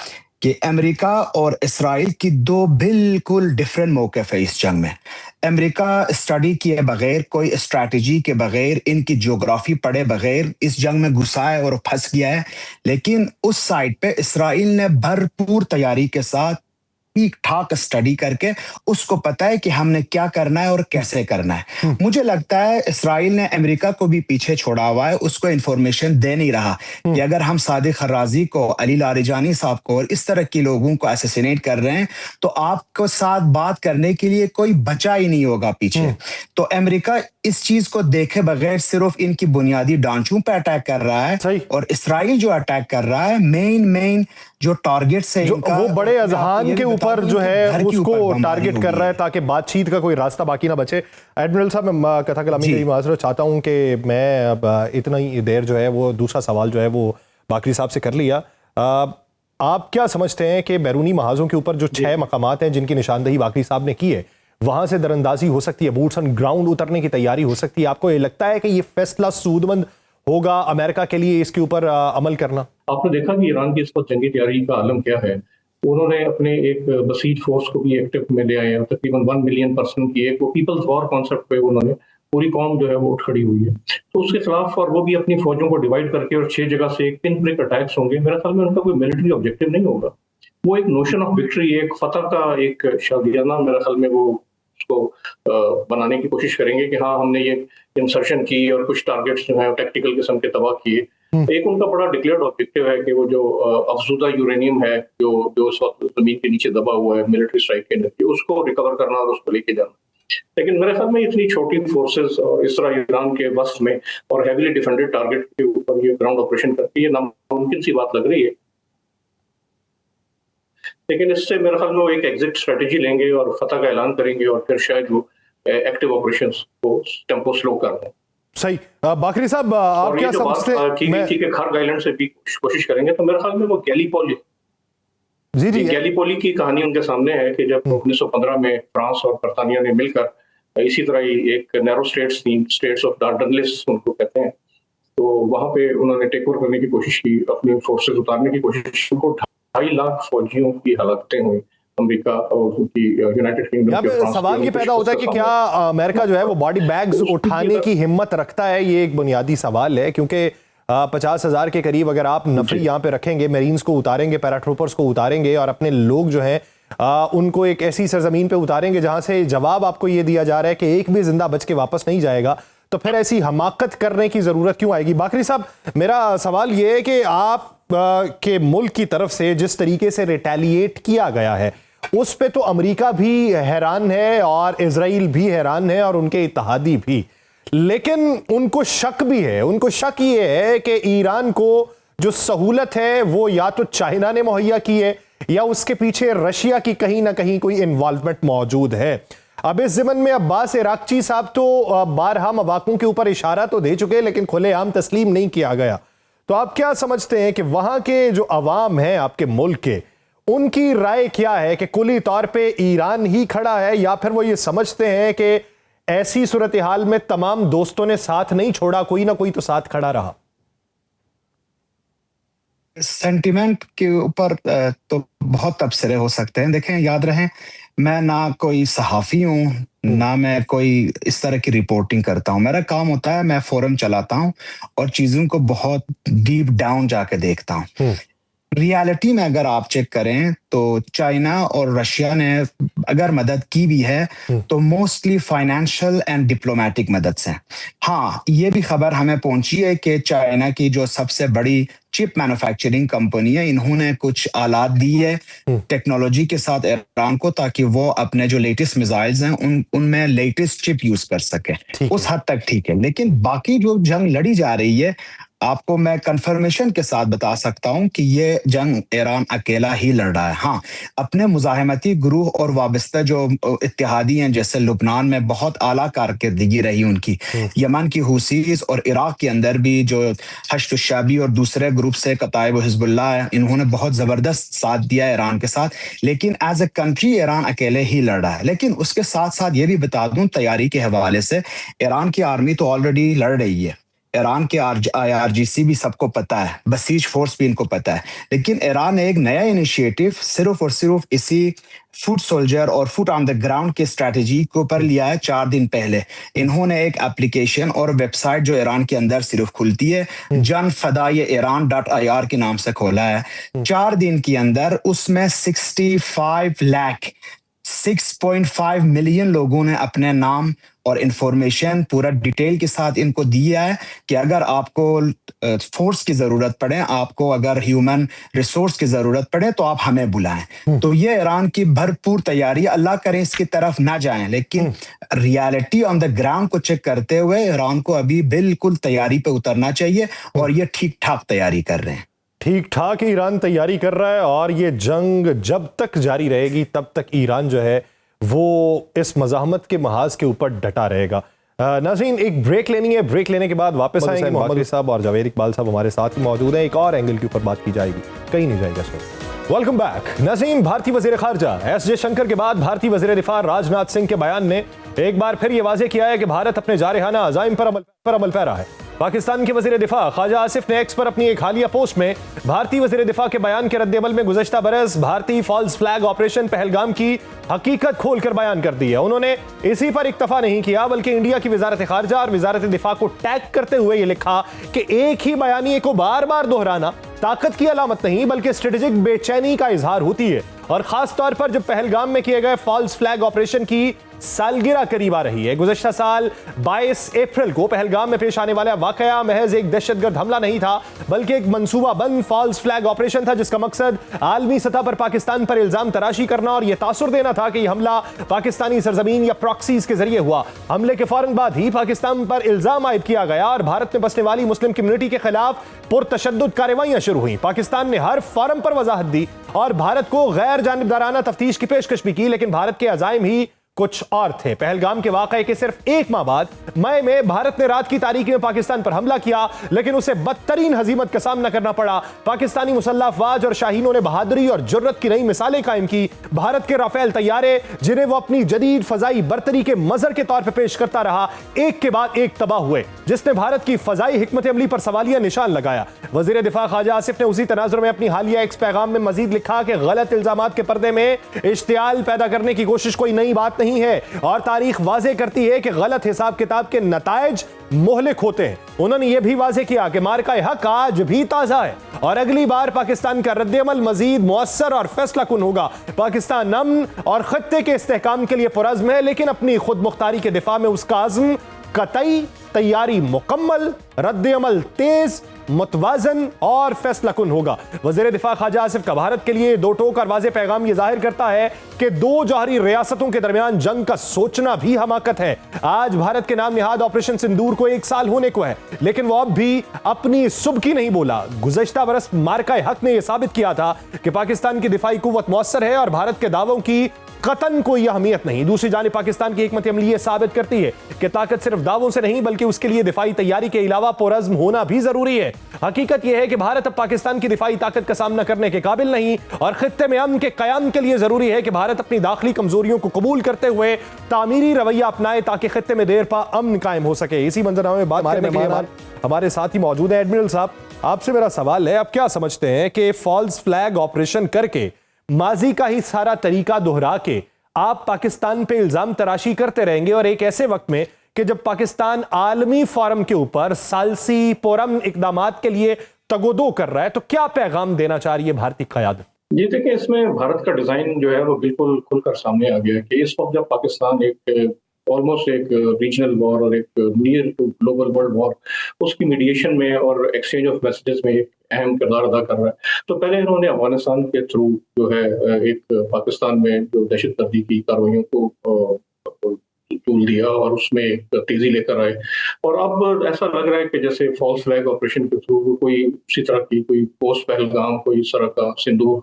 कि अमेरिका और इसराइल की 2 बिल्कुल डिफरेंट मौक़िफ़ है इस जंग में। अमेरिका स्टडी किए बगैर, कोई स्ट्रैटेजी के बगैर, इनकी ज्योग्राफी पढ़े बगैर इस जंग में घुसा है और फंस गया है। लेकिन उस साइड पे इसराइल ने भरपूर तैयारी के साथ ठीक ठाक स्टडी करके उसको पता है कि हमने क्या करना है और कैसे करना है। मुझे लगता है इसराइल ने अमेरिका को भी पीछे छोड़ा हुआ है, उसको इंफॉर्मेशन दे नहीं रहा कि अगर हम सादिक खर्राजी को, अली लारिजानी साहब को और इस तरह के लोगों को असैसिनेट कर रहे हैं तो आपको साथ बात करने के लिए कोई बचा ही नहीं होगा पीछे। तो अमेरिका इस चीज को देखे बगैर सिर्फ इनकी बुनियादी ढांचों पे अटैक कर रहा है और इसराइल जो अटैक कर रहा है मेन जो टारगेट से इनका, वो बड़े अजहान के ऊपर जो है उसको टारगेट कर रहा है ताकि बातचीत का कोई रास्ता बाकी ना बचे। एडमिरल साहब, मैं कथा कलामी की माजरत चाहता हूं कि मैं अब इतना ही देर जो है वो दूसरा सवाल जो है वो बाकरी साहब से कर लिया। आप क्या समझते हैं कि बैरूनी महाजों के ऊपर जो 6 मकामात हैं जिनकी निशानदही बाकरी साहब ने की है, वहां से दरअंदाजी हो सकती है, बूट्स ऑन ग्राउंड उतरने की तैयारी हो सकती है? आपको ये लगता है कि ये फैसला सूदमंद होगा अमेरिका के लिए इसके ऊपर अमल करना? आपने देखा कि ईरान की इस वक्त जंगी तैयारी का आलम क्या है। उन्होंने अपने एक बसीज फोर्स को भी एक्टिव में ले आए हैं। तकरीबन 1 मिलियन पर्सन की एक वो पीपल्स वॉर कॉन्सेप्ट पे उन्होंने पूरी कौम जो है वो उठ खड़ी हुई है तो उसके खिलाफ, और वो भी अपनी फौजों को डिवाइड करके और 6 जगह से एक पिन ब्रेक अटैक्स होंगे। मेरे ख्याल में उनका कोई मिलिट्री ऑब्जेक्टिव नहीं होगा, वो एक नोशन ऑफ विक्ट्री, एक फतह का एक शादियाना मेरे ख्याल में वो उसको बनाने की कोशिश करेंगे कि हाँ हमने ये इंसर्शन की और कुछ टारगेट्स जो है टैक्टिकल किस्म के तबाह किए। एक उनका बड़ा डिक्लेयर्ड ऑब्जेक्टिव है कि वो जो अफजुदा यूरेनियम है जो उस वक्त जमीन के नीचे दबा हुआ है मिलिट्री स्ट्राइक के नतीजे, उसको रिकवर करना और उसको लेके जाना। लेकिन मेरे ख्याल में इतनी छोटी फोर्सेस और इस तरह ईरान के वस्त में और हैवीली डिफेंडेड टारगेट के ऊपर ये ग्राउंड ऑपरेशन करती है नामुमकिन सी बात लग रही है। लेकिन इससे मेरे ख्याल में वो एक एग्जिट स्ट्रेटेजी लेंगे और फतह का ऐलान करेंगे और फिर शायद वो एक्टिव ऑपरेशंस को टेम्पो स्लो कर दें। सही। बाकरी साहब, आप क्या समझते हैं? ठीक है, खार्ग आइलैंड से भी कोशिश करेंगे तो मेरे ख्याल में वो गैलीपोली की कहानी उनके सामने है कि जब 1915 में फ्रांस और बरतानिया ने मिलकर इसी तरह ही एक नैरो स्टेट्स ऑफ डार्डनलेस उनको कहते हैं, तो वहां पे उन्होंने टेक ओवर करने की कोशिश की, अपनी फोर्सेस उतारने की कोशिश की। उनको 2.5 लाख फौजियों की हलाकतें हुई अमेरिका और उनकी यूनाइटेड किंगडम यहाँ पे सवाल ये पैदा होता है कि क्या अमेरिका जो है वो बॉडी बैग्स उठाने की हिम्मत रखता है? ये एक बुनियादी सवाल है, क्योंकि 50,000 के करीब अगर आप नफरी यहाँ पे रखेंगे, मेरीन्स को उतारेंगे, पैराट्रूपर्स को उतारेंगे और अपने लोग जो हैं उनको एक ऐसी सरजमीन पे उतारेंगे जहां से जवाब आपको ये दिया जा रहा है कि एक भी जिंदा बच के वापस नहीं जाएगा, तो फिर ऐसी हमाकत करने की जरूरत क्यों आएगी? बाकरी साहब, मेरा सवाल ये है कि आप के मुल्क की तरफ से जिस तरीके से रिटेलिएट किया गया है उस पे तो अमेरिका भी हैरान है और इजराइल भी हैरान है और उनके इत्तेहादी भी, लेकिन उनको शक भी है। उनको शक ये है कि ईरान को जो सहूलत है वो या तो चाइना ने मुहैया की है या उसके पीछे रशिया की कहीं ना कहीं कोई इन्वॉल्वमेंट मौजूद है। अब इस ज़मन में अब्बास इराक्ची साहब तो बारहा मवाक़ों के ऊपर इशारा तो दे चुके, लेकिन खुलेआम तस्लीम नहीं किया गया। तो आप क्या समझते हैं कि वहां के जो अवाम है आपके मुल्क के, उनकी राय क्या है कि कुली तौर पे ईरान ही खड़ा है या फिर वो ये समझते हैं कि ऐसी सूरत हाल में तमाम दोस्तों ने साथ नहीं छोड़ा, कोई ना कोई तो साथ खड़ा रहा? सेंटिमेंट के ऊपर तो बहुत तबसरे हो सकते हैं। देखें, याद रहे, मैं ना कोई सहाफ़ी हूँ, ना मैं कोई इस तरह की रिपोर्टिंग करता हूँ। मेरा काम होता है, मैं फोरम चलाता हूँ और चीज़ों को बहुत डीप डाउन जाके देखता हूँ। रियलिटी में अगर आप चेक करें तो चाइना और रशिया ने अगर मदद की भी है तो मोस्टली फाइनेंशियल एंड डिप्लोमेटिक मदद से। हाँ, ये भी खबर हमें पहुंची है कि चाइना की जो सबसे बड़ी चिप मैन्युफैक्चरिंग कंपनी है, इन्होंने कुछ आलात दी है टेक्नोलॉजी के साथ ईरान को, ताकि वो अपने जो लेटेस्ट मिसाइल्स हैं उनमें लेटेस्ट चिप यूज कर सके। उस हद तक ठीक है, लेकिन बाकी जो जंग लड़ी जा रही है, आपको मैं कंफर्मेशन के साथ बता सकता हूं कि ये जंग ईरान अकेला ही लड़ रहा है। हाँ, अपने मुजाहिमती ग्रुप और वाबस्ता जो इत्तेहादी हैं, जैसे लुबनान में बहुत आला कारकर्दगी रही उनकी, यमन की हुसीज और इराक के अंदर भी जो हश्द-उश-शाबी और दूसरे ग्रुप से कताइब हिजबुल्लाह है, इन्होंने बहुत जबरदस्त साथ दिया ईरान के साथ। लेकिन एज ए कंट्री ईरान अकेले ही लड़ रहा है। लेकिन उसके साथ साथ ये भी बता दूं, तैयारी के हवाले से ईरान की आर्मी तो ऑलरेडी लड़ रही है, ईरान के IRGC भी सबको पता है, बसीज फोर्स भी इनको पता है। लेकिन ईरान ने एक नया इनिशिएटिव सिर्फ और सिर्फ इसी फुट सोल्जर और फुट ऑन द ग्राउंड की स्ट्रेटेजी के ऊपर लिया है। 4 दिन पहले इन्होंने एक एप्लीकेशन और वेबसाइट जो ईरान के अंदर सिर्फ खुलती है, janfadairan.ir के नाम से खोला है। 4 दिन के अंदर उसमें 65 लाख 6.5 मिलियन लोगों ने अपने नाम और इंफॉर्मेशन पूरा डिटेल के साथ इनको दिया है कि अगर आपको फोर्स की जरूरत पड़े, आपको अगर ह्यूमन रिसोर्स की जरूरत पड़े तो आप हमें बुलाएं। तो ये ईरान की भरपूर तैयारी, अल्लाह करे इसकी तरफ ना जाएं, लेकिन रियलिटी ऑन द ग्राउंड को चेक करते हुए ईरान को अभी बिल्कुल तैयारी पे उतरना चाहिए और ये ठीक ठाक तैयारी कर रहे हैं। ठीक ठाक ईरान तैयारी कर रहा है और ये जंग जब तक जारी रहेगी तब तक ईरान जो है वो इस मज़ाहमत के महाज के ऊपर डटा रहेगा। नाज़रीन, एक ब्रेक लेनी है, ब्रेक लेने के बाद वापस आएंगे। मोहम्मद साहब और जावेद इकबाल साहब हमारे साथ ही मौजूद हैं, एक और एंगल के ऊपर बात की जाएगी, कहीं नहीं जाएगा सर। Welcome back. नाज़रीन, भारतीय वज़ीर ख़ारजा एस जयशंकर के बाद भारतीय वज़ीर दिफा राजनाथ सिंह के बयान ने एक बार फिर ये वाज़ेह किया है कि भारत अपने जारहाना अज़ाइम पर अमल पैरा है। पाकिस्तान के वज़ीर दिफा ख्वाजा आसिफ ने एक्स पर अपनी एक हालिया पोस्ट में भारतीय वज़ीर दिफा के बयान के रद्द-ए-अमल में गुज़श्ता बरस भारतीय फॉल्स फ्लैग ऑपरेशन पहलगाम की हकीकत खोलकर बयान कर दी है। उन्होंने इसी पर इक्तफा नहीं किया बल्कि इंडिया की वज़ारत ख़ारजा और वज़ारत दिफा को टैग करते हुए ये लिखा कि एक ही बयानिए को बार बार दोहराना ताकत की अलामत नहीं बल्कि स्ट्रेटेजिक बेचैनी का इजहार होती है, और खास तौर पर जब पहलगाम में किए गए फॉल्स फ्लैग ऑपरेशन की सालगिरह करीब आ रही है। गुज़श्ता साल 22 अप्रैल को पहलगाम में पेश आने वाला वाकया महज एक दहशतगर्द हमला नहीं था बल्कि एक मंसूबा बंद फॉल्स फ्लैग ऑपरेशन था जिसका मकसद आलमी सतह पर पाकिस्तान पर इल्जाम तराशी करना और यह तासुर देना था कि यह हमला पाकिस्तानी सरजमीन या प्रॉक्सीज के जरिए हुआ। हमले के फौरन बाद ही पाकिस्तान पर इल्जाम आयद किया गया और भारत में बसने वाली मुस्लिम कम्युनिटी के खिलाफ पुरतशद्दुद कार्रवाइयां शुरू हुई। पाकिस्तान ने हर फोरम पर वजाहत दी और भारत को गैर जानिबदाराना तफ्तीश की पेशकश भी की, लेकिन भारत के अज़ाइम ही कुछ और थे। पहलगाम के वाकये के सिर्फ एक माह बाद मई में भारत ने रात की तारीकी में पाकिस्तान पर हमला किया, लेकिन उसे बदतरीन हजीमत का सामना करना पड़ा। पाकिस्तानी मुसल्लह अफवाज और शाहीनों ने बहादुरी और जुर्रत की नई मिसालें कायम की। भारत के राफेल तैयारे, जिन्हें वो अपनी जदीद फजाई बर्तरी के मजर के तौर पर पेश करता रहा, एक के बाद एक तबाह हुए, जिसने भारत की फजाई हिकमत अमली पर सवालिया निशान लगाया। वजीर दिफा ख्वाजा आसिफ ने उसी तनाजुर में अपनी हालिया एक्स पैगाम में मजीद लिखा कि गलत इल्जामात के पर्दे में इश्तियाल पैदा करने की कोशिश कोई नई बात नहीं है और तारीख वाजे करती है कि गलत हिसाब किताब के नताइज मोहलिक होते हैं। उन्होंने यह भी वाजे किया कि मार्का हक आज भी ताजा है और अगली बार पाकिस्तान का रद्द-ए-अमल मजीद मुअस्सर और फैसला कुन होगा। पाकिस्तान अमन और खत्ते के इस्तेहकाम के लिए पुरज़्म है, लेकिन अपनी खुद मुख्तारी के दिफा में उसका अज़्म कतई, तैयारी मुकम्मल, रद्द-ए-अमल तेज, मुतवाजन और फैसला कुन होगा। वज़ीर दिफा ख्वाजा आसिफ का भारत के लिए दो टोक और वाज़े पैगाम यह जाहिर करता है कि दो जौहरी रियासतों के दरमियान जंग का सोचना भी हमाकत है। आज भारत के नाम निहाद ऑपरेशन सिंदूर को 1 साल होने को है, लेकिन वो अब भी अपनी सुबकी नहीं बोला। गुज़श्ता बरस मार्का हक ने यह साबित किया था कि पाकिस्तान की दिफाई कुव्वत मौसर है और भारत के दावों की कतन कोई अहमियत नहीं। दूसरी जानिब पाकिस्तान की हिकमत अमली साबित करती है कि ताकत सिर्फ दावों से नहीं, बल्कि उसके लिए दिफाई तैयारी के अलावा पुरज़्म होना भी जरूरी है। हकीकत यह है कि भारत अब पाकिस्तान की दिफाई ताकत का सामना करने के काबिल नहीं और खित्ते में अमन के कयाम के लिए जरूरी है कि भारत अपनी दाखिली कमजोरियों को कबूल करते हुए तामीरी रवैया अपनाए, ताकि खित्ते में देर पा अमन कायम हो सके। इसी मंजरनामे में बात करने के लिए हमारे साथ ही मौजूद है एडमिरल साहब। आपसे मेरा सवाल है, आप क्या समझते हैं कि फॉल्स फ्लैग ऑपरेशन करके, माजी का ही सारा तरीका दोहरा के आप पाकिस्तान पे इल्जाम तराशी करते रहेंगे और एक ऐसे वक्त में कि जब पाकिस्तान आलमी फोरम के ऊपर सालसी पुरअमन इकदामात के लिए तगोदो कर रहा है, तो क्या पैगाम देना चाह रही है भारतीय क़यादत? ये देखिए, इसमें भारत का डिजाइन जो है वो बिल्कुल खुलकर सामने आ गया है कि इस वक्त जब पाकिस्तान एक ऑलमोस्ट एक रीजनल वॉर और एक near to global world war, उसकी मीडिएशन में और एक्सचेंज ऑफ मैसेजेस में एक अहम किरदार अदा कर रहा है। तो पहले इन्होंने अफगानिस्तान के थ्रू जो है एक पाकिस्तान में जो दहशतगर्दी की कार्रवाइयों को टूल दिया और उसमें एक तेजी लेकर आए, और अब ऐसा लग रहा है कि जैसे फॉल्स फ्लैग ऑपरेशन के थ्रू कोई इसी तरह की कोई पोस्ट पहलगाम, कोई इस तरह का सिंदूर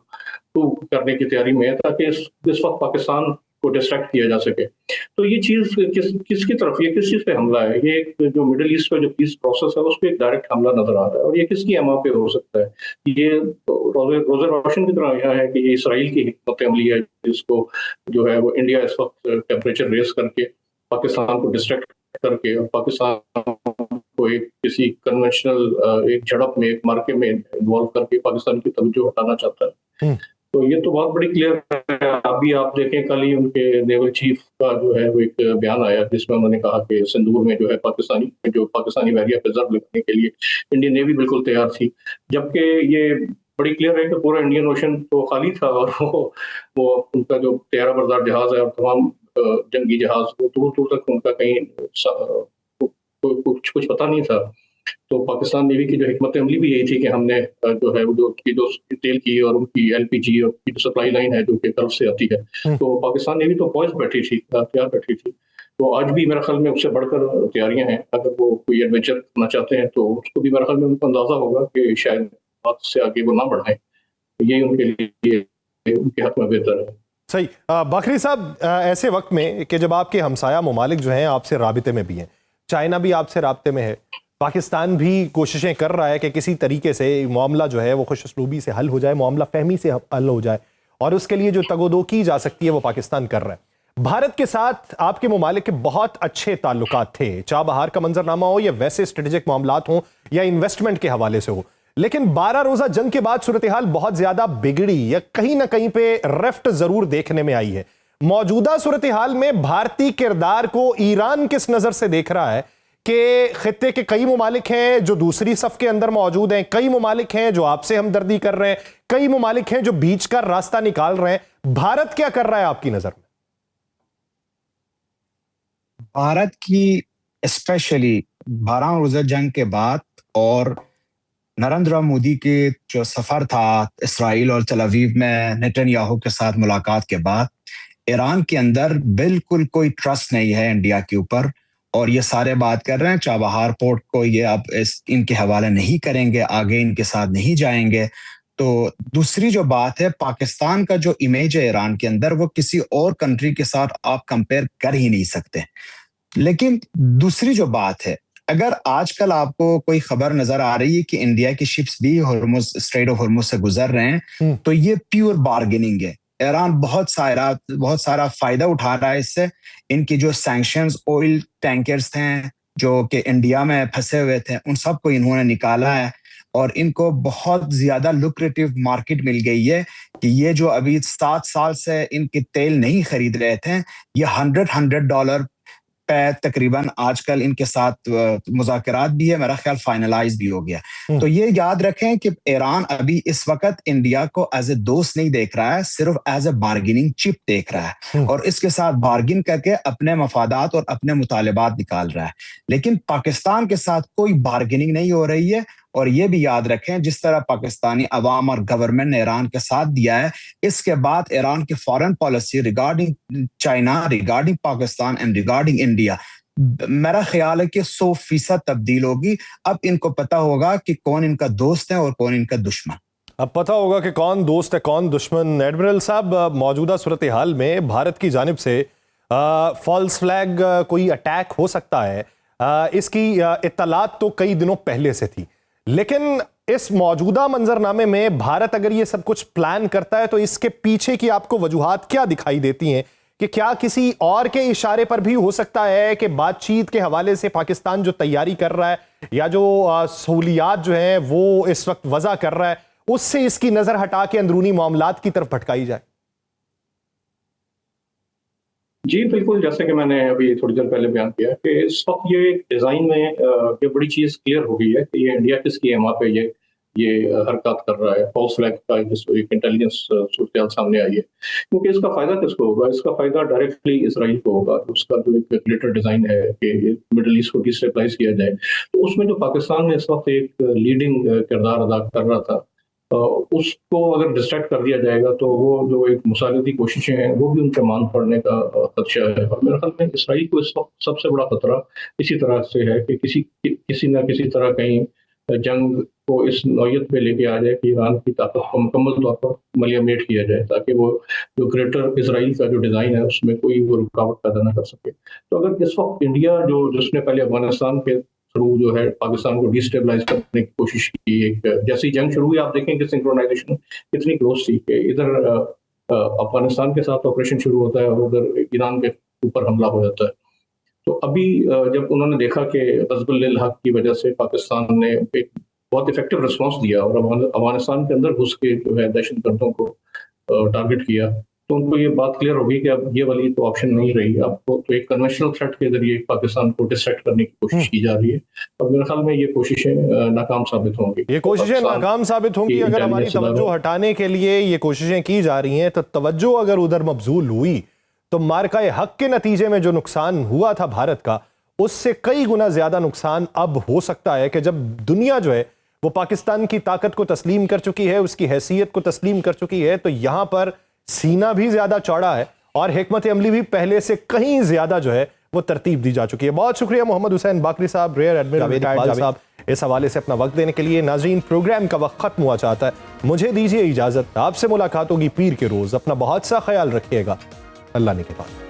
करने की तैयारी में है, ताकि इस वक्त पाकिस्तान को डिस्ट्रैक्ट किया जा सके। तो ये चीज किसकी तरफ, ये किस चीज पे हमला है? ये जो मिडिल ईस्ट का जो पीस प्रोसेस है, उस पर एक डायरेक्ट हमला नजर आ रहा है, और ये किसकी एमा पे हो सकता है? ये रोजर रोशन की तरह यह है कि ये इसराइल की हिकमत अमली है, जिसको जो है वो इंडिया इस वक्त टेम्परेचर रेस करके पाकिस्तान को डिस्ट्रैक्ट करके और पाकिस्तान को एक किसी कन्वेंशनल एक झड़प में, एक मार्के में इन्वॉल्व करके पाकिस्तान की तवज्जो हटाना चाहता है। तो ये तो बहुत बड़ी क्लियर है। अभी आप देखें, कल ही उनके नेवल चीफ का जो है वो एक बयान आया, जिसमें उन्होंने कहा कि सिंदूर में जो है पाकिस्तानी बैरियर प्रिजर्व करने के लिए इंडियन नेवी बिल्कुल तैयार थी, जबकि ये बड़ी क्लियर है कि पूरा इंडियन ओशन तो खाली था और वो उनका जो तैयारा बरदार जहाज है और तमाम जंगी जहाज, वो दूर दूर तक उनका कहीं कुछ पता नहीं था। तो पाकिस्तान नेवी की जो हिकमत अमली भी यही थी कि हमने जो है जो तेल की और उनकी एलपीजी और की जो सप्लाई लाइन है जो कि गल्फ से आती है, तो पाकिस्तान नेवी तो पॉइज बैठी थी, तैयार बैठी थी। तो आज भी मेरे ख्याल में उससे बढ़कर तैयारियां हैं। अगर वो कोई एडवेंचर करना चाहते हैं तो उसको भी मेरे ख्याल में उनको अंदाजा होगा कि शायद बात से आगे वो ना बढ़ाएं। यही उनके लिए उनके हक में बेहतर है। सही। बाखरी साहब, ऐसे वक्त में कि जब आपके हमसाया ममालिक जो हैं आपसे राबिते में भी हैं, चाइना भी आपसे राब्ते में है, पाकिस्तान भी कोशिशें कर रहा है कि किसी तरीके से मामला जो है वो खुशअस्लूबी से हल हो जाए, मामला फहमी से हल हो जाए, और उसके लिए जो तगोदो की जा सकती है वो पाकिस्तान कर रहा है। भारत के साथ आपके ममालिक के बहुत अच्छे ताल्लुकात थे, चाबहार का मंजरनामा हो या वैसे स्ट्रेटेजिक मामलात हो या इन्वेस्टमेंट के हवाले से हो, लेकिन 12 रोजा जंग के बाद सूरत हाल बहुत ज्यादा बिगड़ी या कहीं ना कहीं पे रेफ्ट जरूर देखने में आई है। मौजूदा सूरत हाल में भारतीय किरदार को ईरान किस नजर से देख रहा है कि खित्ते के कई ममालिक हैं जो दूसरी सफ के अंदर मौजूद हैं, कई ममालिक हैं जो आपसे हमदर्दी कर रहे हैं, कई ममालिक हैं जो बीच का रास्ता निकाल रहे हैं, भारत क्या कर रहा है आपकी नजर में? भारत की स्पेशली 12 रोजा जंग के बाद और नरेंद्र मोदी के जो सफर था इसराइल और तल अवीव में नेतन्याहू के साथ मुलाकात के बाद, ईरान के अंदर बिल्कुल कोई ट्रस्ट नहीं है इंडिया के ऊपर, और ये सारे बात कर रहे हैं चाबहार पोर्ट को ये अब इनके हवाले नहीं करेंगे, आगे इनके साथ नहीं जाएंगे। तो दूसरी जो बात है, पाकिस्तान का जो इमेज है ईरान के अंदर, वो किसी और कंट्री के साथ आप कंपेयर कर ही नहीं सकते। लेकिन दूसरी जो बात है, अगर आजकल आपको कोई खबर नजर आ रही है कि इंडिया की शिप्स भी हॉर्मुज, स्ट्रेट ऑफ हॉर्मुज से गुजर रहे हैं, तो ये प्योर बार्गेनिंग है। ईरान बहुत सारा फायदा उठा रहा है इससे। इनकी जो सैंक्शंस ऑयल टैंकर्स थे जो कि इंडिया में फंसे हुए थे, उन सबको इन्होंने निकाला है और इनको बहुत ज्यादा लुक्रेटिव मार्केट मिल गई है कि ये जो अभी 7 साल से इनके तेल नहीं खरीद रहे थे, ये $100 पे तकरीबन आजकल इनके साथ मुज़ाकरात भी है, मेरा ख्याल फाइनलाइज भी हो गया। तो ये याद रखें कि ईरान अभी इस वक्त इंडिया को एज ए दोस्त नहीं देख रहा है, सिर्फ एज ए बार्गेनिंग चिप देख रहा है और इसके साथ बार्गिन करके अपने मफादात और अपने मुतालिबात निकाल रहा है। लेकिन पाकिस्तान के साथ कोई बार्गेनिंग नहीं हो रही है। और ये भी याद रखें, जिस तरह पाकिस्तानी अवाम और गवर्नमेंट ने ईरान के साथ दिया है, इसके बाद ईरान की foreign policy regarding China, regarding Pakistan and regarding India, मेरा ख्याल है कि 100% तब्दील होगी। अब इनको पता होगा कि कौन इनका दोस्त है और कौन इनका दुश्मन। अब पता होगा कि कौन दोस्त है कौन दुश्मन। एडमिरल साहब, मौजूदा सूरत हाल में भारत की जानिब से फॉल्स फ्लैग कोई अटैक हो सकता है, इसकी इत्तलात तो कई दिनों पहले से थी, लेकिन इस मौजूदा मंजरनामे में भारत अगर ये सब कुछ प्लान करता है तो इसके पीछे की आपको वजूहात क्या दिखाई देती हैं? कि क्या किसी और के इशारे पर भी हो सकता है कि बातचीत के हवाले से पाकिस्तान जो तैयारी कर रहा है या जो सहूलियात जो हैं वो इस वक्त वज़ा कर रहा है, उससे इसकी नजर हटा के अंदरूनी मामलात की तरफ भटकाई जाए? जी बिल्कुल, जैसे कि मैंने अभी थोड़ी देर पहले बयान किया कि इस वक्त ये डिज़ाइन में ये बड़ी चीज़ क्लियर हो गई है कि ये इंडिया किसकी एमा पे ये हरकत कर रहा है। फॉल्स फ्लैग का एक इंटेलिजेंस सूरत सामने आई है, क्योंकि इसका फ़ायदा किसको होगा? इसका फ़ायदा डायरेक्टली इसराइल को होगा। उसका जो एक ग्रेटर डिज़ाइन है कि मिडल ईस्ट को डिस्टेबलाइज किया जाए, तो उसमें जो पाकिस्तान में इस वक्त एक लीडिंग किरदार अदा कर रहा था, उसको अगर डिस्ट्रैक्ट कर दिया जाएगा तो वो जो एक मुसालिदी कोशिशें हैं वो भी उनके मान पड़ने का खदशा है। और मेरे ख्याल में इसराइल को इस वक्त सबसे बड़ा खतरा इसी तरह से है कि किसी न किसी तरह कहीं जंग को इस नौयत पे लेके आ जाए कि ईरान की ताकत को मुकम्मल तौर पर मलियामेट किया जाए, ताकि वो जो ग्रेटर इसराइल का जो डिज़ाइन है उसमें कोई वो रुकावट पैदा न कर सके। तो अगर इस वक्त इंडिया जिसने पहले अफगानिस्तान के थ्रू जो है पाकिस्तान को डिस्टेबलाइज करने की कोशिश की, एक जैसी जंग शुरू हुई आप देखें कि सिंक्रोनाइजेशन कितनी क्लोज थी कि इधर अफगानिस्तान के साथ ऑपरेशन शुरू होता है और उधर ईरान के ऊपर हमला हो जाता है। तो अभी जब उन्होंने देखा कि हिज़्बुल हक की वजह से पाकिस्तान ने एक बहुत इफेक्टिव रिस्पॉन्स दिया और अफगानिस्तान के अंदर घुस के जो है दहशतगर्दों को टारगेट किया, तो उनको ये बात क्लियर होगी कि अब ये वाली तो ऑप्शन नहीं रही। अब तो एक कन्वेंशनल थ्रेट के जरिए पाकिस्तान को डिस्ट्रैक्ट करने की कोशिश की जा रही है और मेरे ख्याल में ये कोशिशें नाकाम साबित होंगी। ये कोशिशें नाकाम साबित होंगी अगर हमारी तवज्जो हटाने के लिए ये कोशिशें की जा रही हैं। तो तवज्जो अगर उधर मबजूल हुई तो मार्का हक के नतीजे में जो नुकसान हुआ था भारत का, उससे कई गुना ज्यादा नुकसान अब हो सकता है कि जब दुनिया जो है वो पाकिस्तान की ताकत को तस्लीम कर चुकी है, उसकी हैसियत को तस्लीम कर चुकी है, तो यहां पर सीना भी ज्यादा चौड़ा है और हिकमत अमली भी पहले से कहीं ज्यादा जो है वो तरतीब दी जा चुकी है। बहुत शुक्रिया मोहम्मद हुसैन बाकरी साहब, रियर एडमिरल रिटायर्ड साहब, इस हवाले से अपना वक्त देने के लिए। नाज़रीन, प्रोग्राम का वक्त खत्म हुआ चाहता है, मुझे दीजिए इजाजत। आपसे मुलाकात होगी पीर के रोज। अपना बहुत सा ख्याल रखिएगा। अल्लाह ने के बाद।